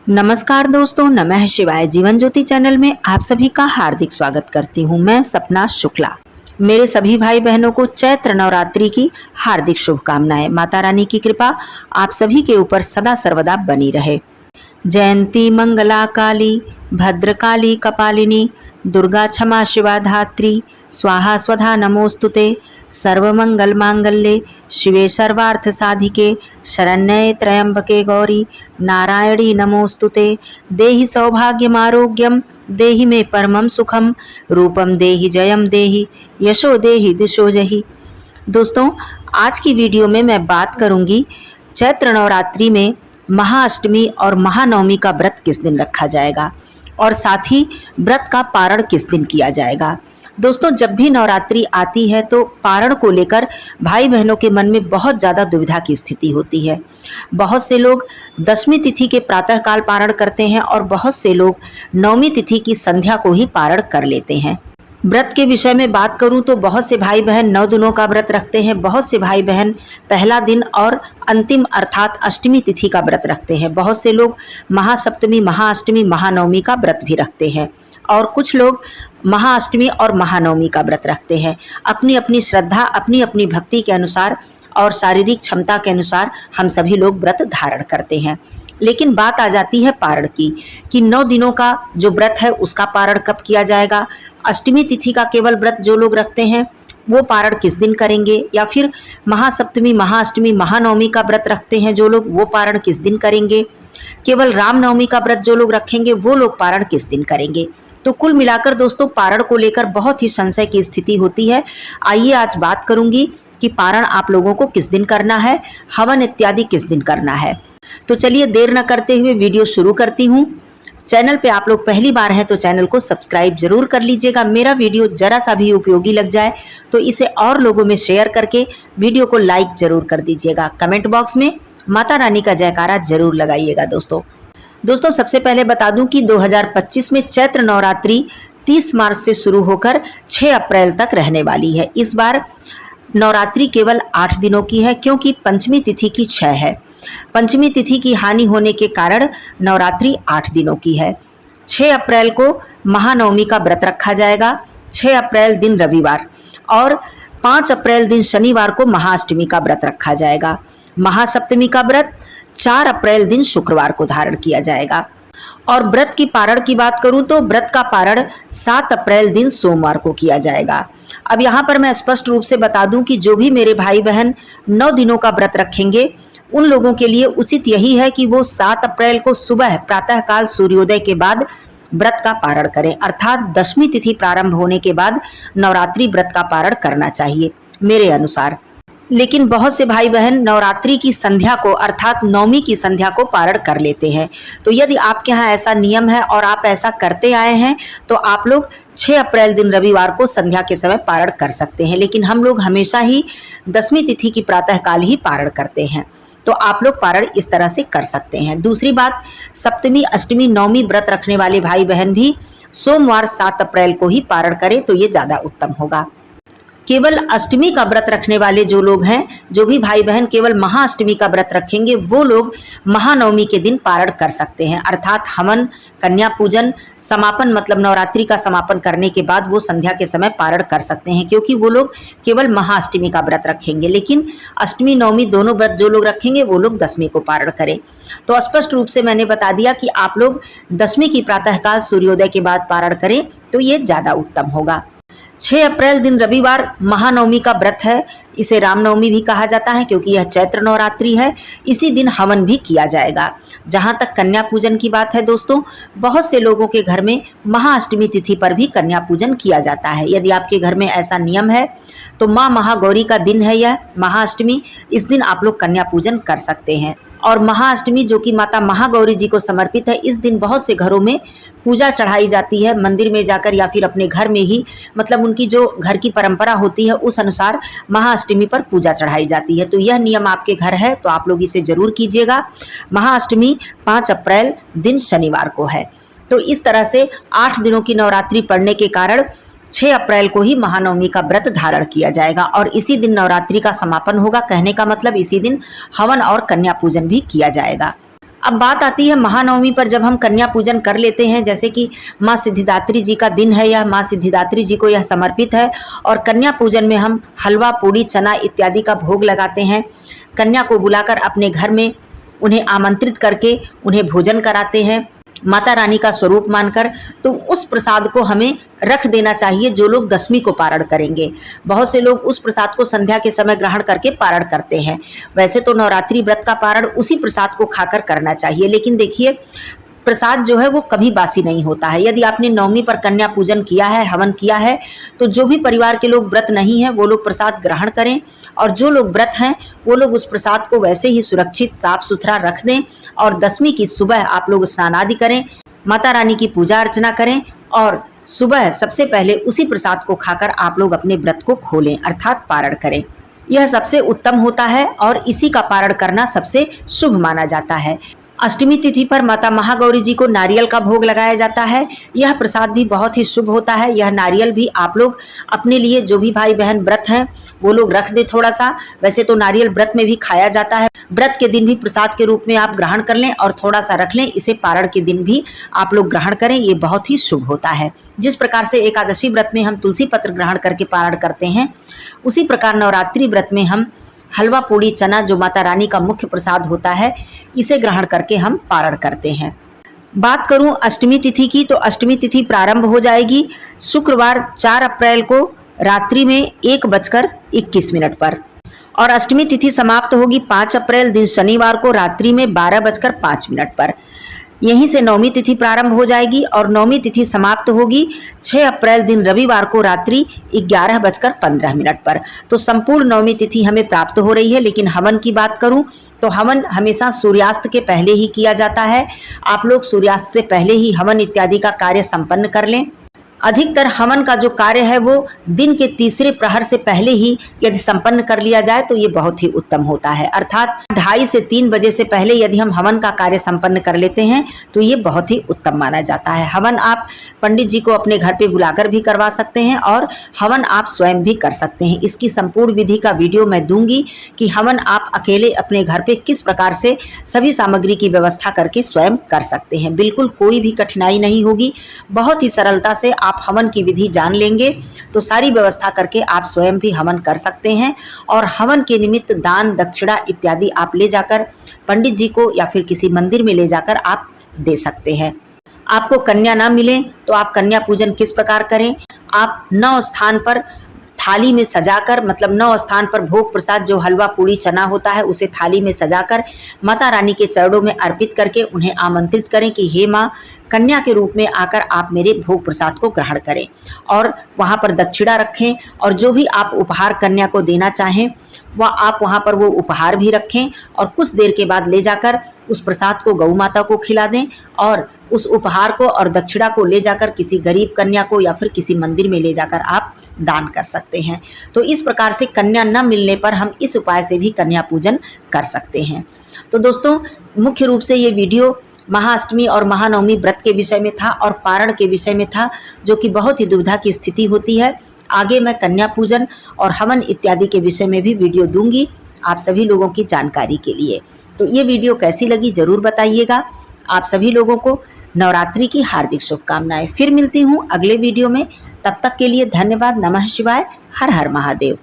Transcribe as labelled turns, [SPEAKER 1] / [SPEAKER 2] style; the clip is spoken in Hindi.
[SPEAKER 1] नमस्कार दोस्तों, नमः शिवाय। जीवन ज्योति चैनल में आप सभी का हार्दिक स्वागत करती हूँ। मैं सपना शुक्ला। मेरे सभी भाई बहनों को चैत्र नवरात्रि की हार्दिक शुभकामनाएं। माता रानी की कृपा आप सभी के ऊपर सदा सर्वदा बनी रहे। जयंती मंगला काली भद्रकाली कपालिनी दुर्गा क्षमा शिवा धात्री स्वाहा स्वधा नमोस्तुते। सर्वमंगल मांगल्ये शिवे सर्वार्थ साधिके शरण्ये त्र्यंबके गौरी नारायणी नमोस्तुते। देहि सौभाग्यमारोग्यम देहि मे परमं सुखम रूपम देहि जयम देहि यशो देहि दिशो जहि। दोस्तों, आज की वीडियो में मैं बात करूंगी चैत्र नवरात्रि में महाअष्टमी और महानवमी का व्रत किस दिन रखा जाएगा और साथ ही व्रत का पारण किस दिन किया जाएगा। दोस्तों, जब भी नवरात्रि आती है तो पारण को लेकर भाई बहनों के मन में बहुत ज़्यादा दुविधा की स्थिति होती है। बहुत से लोग दशमी तिथि के प्रातःकाल पारण करते हैं और बहुत से लोग नवमी तिथि की संध्या को ही पारण कर लेते हैं। व्रत के विषय में बात करूं तो बहुत से भाई बहन 9 दिनों का व्रत रखते हैं, बहुत से भाई बहन पहला दिन और अंतिम अर्थात अष्टमी तिथि का व्रत रखते हैं, बहुत से लोग महासप्तमी, महाअष्टमी, महानवमी का व्रत भी रखते हैं और कुछ लोग महाअष्टमी और महानवमी का व्रत रखते हैं। अपनी अपनी श्रद्धा, अपनी अपनी भक्ति के अनुसार और शारीरिक क्षमता के अनुसार हम सभी लोग व्रत धारण करते हैं। लेकिन बात आ जाती है पारण की कि 9 दिनों का जो व्रत है उसका पारण कब किया जाएगा। अष्टमी तिथि का केवल व्रत जो लोग रखते हैं वो पारण किस दिन करेंगे, या फिर महासप्तमी, महाअष्टमी, महानवमी का व्रत रखते हैं जो लोग वो पारण किस दिन करेंगे। केवल रामनवमी का व्रत जो लोग रखेंगे वो लोग पारण किस दिन करेंगे। तो कुल मिलाकर दोस्तों पारण को लेकर बहुत ही संशय की स्थिति होती है। आइए आज बात करूंगी कि पारण आप लोगों को किस दिन करना है, हवन इत्यादि किस दिन करना है। तो चलिए देर न करते हुए वीडियो शुरू करती हूँ। चैनल पे आप लोग पहली बार हैं तो चैनल को सब्सक्राइब जरूर कर लीजिएगा। मेरा वीडियो जरा सा भी उपयोगी लग जाए तो इसे और लोगों में शेयर करके वीडियो को लाइक जरूर कर दीजिएगा। कमेंट बॉक्स में माता रानी का जयकारा जरूर लगाइएगा। दोस्तों सबसे पहले बता दूं कि 2025 में चैत्र नवरात्रि 30 मार्च से शुरू होकर 6 अप्रैल तक रहने वाली है। इस बार नवरात्रि केवल 8 दिनों की है क्योंकि पंचमी तिथि की 6 है। पंचमी तिथि की हानि होने के कारण नवरात्रि 8 दिनों की है। 6 अप्रैल को महानवमी का व्रत रखा जाएगा, 6 अप्रैल दिन रविवार, और 5 अप्रैल दिन शनिवार को महाअष्टमी का व्रत रखा जाएगा। महासप्तमी का व्रत 4 अप्रैल दिन शुक्रवार को धारण किया जाएगा। और व्रत की पारण की बात करूं तो व्रत का पारण 7 अप्रैल दिन सोमवार को किया जाएगा। अब यहाँ पर मैं स्पष्ट रूप से बता दूं कि जो भी मेरे भाई बहन 9 दिनों का व्रत रखेंगे उन लोगों के लिए उचित यही है कि वो 7 अप्रैल को सुबह प्रातःकाल सूर्योदय के बाद व्रत का पारण करें, अर्थात दशमी तिथि प्रारंभ होने के बाद नवरात्रि व्रत का पारण करना चाहिए मेरे अनुसार। लेकिन बहुत से भाई बहन नवरात्रि की संध्या को अर्थात नवमी की संध्या को पारण कर लेते हैं। तो यदि आपके यहाँ ऐसा नियम है और आप ऐसा करते आए हैं तो आप लोग 6 अप्रैल दिन रविवार को संध्या के समय पारण कर सकते हैं, लेकिन हम लोग हमेशा ही दशमी तिथि की प्रातःकाल ही पारण करते हैं। तो आप लोग पारण इस तरह से कर सकते हैं। दूसरी बात, सप्तमी, अष्टमी, नवमी व्रत रखने वाले भाई बहन भी सोमवार 7 अप्रैल को ही पारण करें तो ये ज़्यादा उत्तम होगा। केवल अष्टमी का व्रत रखने वाले जो लोग हैं, जो भी भाई बहन केवल महाअष्टमी का व्रत रखेंगे वो लोग महानवमी के दिन पारण कर सकते हैं, अर्थात हवन, कन्या पूजन, समापन मतलब नवरात्रि का समापन करने के बाद वो संध्या के समय पारण कर सकते हैं, क्योंकि वो लोग केवल महाअष्टमी का व्रत रखेंगे। लेकिन अष्टमी नवमी दोनों व्रत जो लोग रखेंगे वो लोग दशमी को पारण करें। तो स्पष्ट रूप से मैंने बता दिया कि आप लोग दशमी की प्रातःकाल सूर्योदय के बाद पारण करें तो ये ज़्यादा उत्तम होगा। 6 अप्रैल दिन रविवार महानवमी का व्रत है। इसे रामनवमी भी कहा जाता है क्योंकि यह चैत्र नवरात्रि है। इसी दिन हवन भी किया जाएगा। जहाँ तक कन्या पूजन की बात है दोस्तों, बहुत से लोगों के घर में महाअष्टमी तिथि पर भी कन्या पूजन किया जाता है। यदि आपके घर में ऐसा नियम है तो माँ महागौरी का दिन है यह महाअष्टमी, इस दिन आप लोग कन्या पूजन कर सकते हैं। और महाअष्टमी जो कि माता महागौरी जी को समर्पित है, इस दिन बहुत से घरों में पूजा चढ़ाई जाती है, मंदिर में जाकर या फिर अपने घर में ही, मतलब उनकी जो घर की परंपरा होती है उस अनुसार महाअष्टमी पर पूजा चढ़ाई जाती है। तो यह नियम आपके घर है तो आप लोग इसे जरूर कीजिएगा। महाअष्टमी 5 अप्रैल दिन शनिवार को है। तो इस तरह से 8 दिनों की नवरात्रि पड़ने के कारण 6 अप्रैल को ही महानवमी का व्रत धारण किया जाएगा और इसी दिन नवरात्रि का समापन होगा। कहने का मतलब इसी दिन हवन और कन्या पूजन भी किया जाएगा। अब बात आती है महानवमी पर, जब हम कन्या पूजन कर लेते हैं, जैसे कि माँ सिद्धिदात्री जी का दिन है, यह माँ सिद्धिदात्री जी को यह समर्पित है और कन्या पूजन में हम हलवा, पूड़ी, चना इत्यादि का भोग लगाते हैं। कन्या को बुलाकर अपने घर में उन्हें आमंत्रित करके उन्हें भोजन कराते हैं माता रानी का स्वरूप मानकर। तो उस प्रसाद को हमें रख देना चाहिए जो लोग दशमी को पारण करेंगे। बहुत से लोग उस प्रसाद को संध्या के समय ग्रहण करके पारण करते हैं। वैसे तो नवरात्रि व्रत का पारण उसी प्रसाद को खाकर करना चाहिए, लेकिन देखिए प्रसाद जो है वो कभी बासी नहीं होता है। यदि आपने नवमी पर कन्या पूजन किया है, हवन किया है, तो जो भी परिवार के लोग व्रत नहीं है वो लोग प्रसाद ग्रहण करें, और जो लोग व्रत हैं वो लोग उस प्रसाद को वैसे ही सुरक्षित साफ सुथरा रख दें और दशमी की सुबह आप लोग स्नान आदि करें, माता रानी की पूजा अर्चना करें और सुबह सबसे पहले उसी प्रसाद को खाकर आप लोग अपने व्रत को खोलें, अर्थात पारण करें। यह सबसे उत्तम होता है और इसी का पारण करना सबसे शुभ माना जाता है। अष्टमी तिथि पर माता महागौरी जी को नारियल का भोग लगाया जाता है। यह प्रसाद भी बहुत ही शुभ होता है। यह नारियल भी आप लोग अपने लिए, जो भी भाई बहन व्रत हैं वो लोग रख दे थोड़ा सा। वैसे तो नारियल व्रत में भी खाया जाता है, व्रत के दिन भी प्रसाद के रूप में आप ग्रहण कर लें और थोड़ा सा रख लें, इसे पारण के दिन भी आप लोग ग्रहण करें, ये बहुत ही शुभ होता है। जिस प्रकार से एकादशी व्रत में हम तुलसी पत्र ग्रहण करके पारण करते हैं, उसी प्रकार नवरात्रि व्रत में हम हलवा, पूड़ी, चना जो माता रानी का मुख्य प्रसाद होता है, इसे ग्रहण करके हम पारण करते हैं। बात करूं अष्टमी तिथि की, तो अष्टमी तिथि प्रारंभ हो जाएगी शुक्रवार 4 अप्रैल को रात्रि में 1:21 पर और अष्टमी तिथि समाप्त होगी 5 अप्रैल दिन शनिवार को रात्रि में 12:05 पर। यहीं से नवमी तिथि प्रारंभ हो जाएगी और नवमी तिथि समाप्त होगी 6 अप्रैल दिन रविवार को रात्रि 11:15 पर। तो संपूर्ण नवमी तिथि हमें प्राप्त हो रही है। लेकिन हवन की बात करूं तो हवन हमेशा सूर्यास्त के पहले ही किया जाता है। आप लोग सूर्यास्त से पहले ही हवन इत्यादि का कार्य संपन्न कर लें। अधिकतर हवन का जो कार्य है वो दिन के तीसरे प्रहर से पहले ही यदि संपन्न कर लिया जाए तो ये बहुत ही उत्तम होता है। अर्थात 2:30 से 3 बजे से पहले यदि हम हवन का कार्य संपन्न कर लेते हैं तो ये बहुत ही उत्तम माना जाता है। हवन आप पंडित जी को अपने घर पे बुलाकर भी करवा सकते हैं और हवन आप स्वयं भी कर सकते हैं। इसकी संपूर्ण विधि का वीडियो मैं दूंगी कि हवन आप अकेले अपने घर पे किस प्रकार से सभी सामग्री की व्यवस्था करके स्वयं कर सकते हैं। बिल्कुल कोई भी कठिनाई नहीं होगी, बहुत ही सरलता से आप हवन की विधि जान लेंगे तो सारी व्यवस्था करके आप स्वयं भी हवन कर सकते हैं। और हवन के निमित्त दान, दक्षिणा इत्यादि आप ले जाकर पंडित जी को या फिर किसी मंदिर में ले जाकर आप दे सकते हैं। आपको कन्या ना मिले तो आप कन्या पूजन किस प्रकार करें, आप 9 स्थान पर थाली में सजाकर, मतलब 9 स्थान पर भोग प्रसाद जो हलवा, पूड़ी, चना होता है उसे थाली में सजाकर माता रानी के चरणों में अर्पित करके उन्हें आमंत्रित करें कि हे माँ, कन्या के रूप में आकर आप मेरे भोग प्रसाद को ग्रहण करें। और वहाँ पर दक्षिणा रखें और जो भी आप उपहार कन्या को देना चाहें वह आप वहाँ पर वो उपहार भी रखें और कुछ देर के बाद ले जाकर उस प्रसाद को गौ माता को खिला दें और उस उपहार को और दक्षिणा को ले जाकर किसी गरीब कन्या को या फिर किसी मंदिर में ले जाकर आप दान कर सकते हैं। तो इस प्रकार से कन्या न मिलने पर हम इस उपाय से भी कन्या पूजन कर सकते हैं। तो दोस्तों, मुख्य रूप से ये वीडियो महाअष्टमी और महानवमी व्रत के विषय में था और पारण के विषय में था, जो कि बहुत ही दुविधा की स्थिति होती है। आगे मैं कन्या पूजन और हवन इत्यादि के विषय में भी वीडियो दूंगी आप सभी लोगों की जानकारी के लिए। तो ये वीडियो कैसी लगी ज़रूर बताइएगा। आप सभी लोगों को नवरात्रि की हार्दिक शुभकामनाएं। फिर मिलती हूँ अगले वीडियो में, तब तक के लिए धन्यवाद। नमः शिवाय। हर हर महादेव।